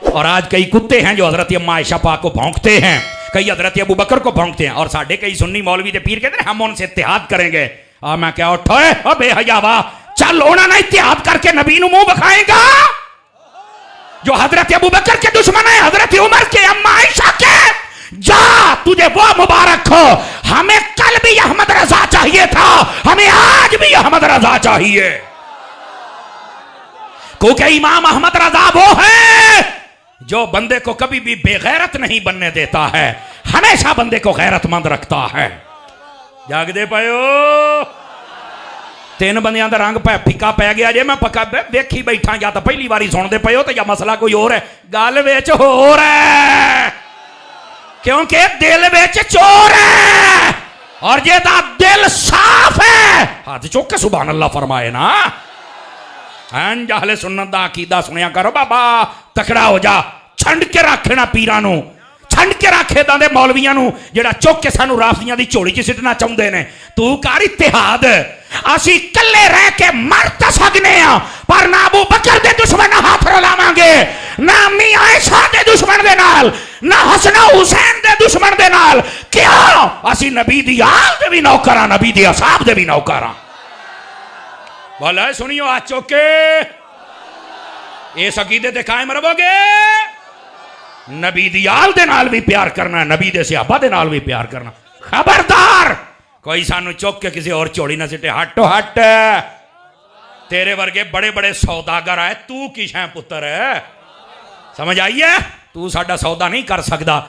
और आज कई कुत्ते हैं जो हजरत अम्मा आयशा पाक को भौंकते हैं, कई हजरत अबू बकर को भौंकते हैं, और साढ़े कई सुन्नी मौलवी दे पीर कहते हैं हम उनसे इत्तेहाद करेंगे। मैं क्या उठोए बेहयावा, चल होना ना इत्तेहाद करके नबी नु मुंह बखाएगा जो हजरत अबू बकर के दुश्मन है, हजरत उमर के, अम्मा आयशा के। जा तुझे वो मुबारक हो, हमें कल भी अहमद रजा चाहिए था, हमें आज भी अहमद रजा चाहिए, क्योंकि इमाम अहमद रजा वो है जो बंदे को कभी भी बेगैरत नहीं बनने देता है, हमेशा बंदे को गैरतमंद रखता है। जागदे पायो तीन बंदियां दा रंग फिक्का पै गया जे मैं पक्का वेखी बैठा, या तो पहली बारी सुनते पे हो तो या मसला कोई और है, गल विच होर है, क्योंकि दिल विच चोर है, और जेदा दिल साफ है हाथ चुक के सुभान अल्लाह फरमाए ना। अहले सुन्नत दा अकीदा सुनिया करो बाबा, तकड़ा हो जा, छंड के रखे ना पीरां नूं, छंड के रखे दां दे मौलवियां नूं जेड़ा चुक के सानू राफियां दी झोली च सिटना चाहुंदे ने। तू कर इत्तेहाद, असी कल्ले रह के मर तो सकने आ, पर ना अबू बकर दे दुश्मन हाथ रलावांगे, ना अम्मी आयशा दे दुश्मन दे नाल, ना हसन हुसैन दे दुश्मन दे नाल। क्यों? असी नबी दी आल दे भी नौकरां, नबी दे असहाब दे भी नौकरां। बोला सुनियो आज चौके इस अकीदे ते कायम रहोगे, नबी दी आल दे नाल भी प्यार करना, नबी दे सहाबा दे नाल भी प्यार करना। खबरदार कोई सानू चुक के किसी और चोड़ी ना सिटे, हटो हट, तेरे वर्गे बड़े बड़े सौदागर आए, तू किश है पुत्र, समझ आई है? तू साडा सौदा नहीं कर सकता।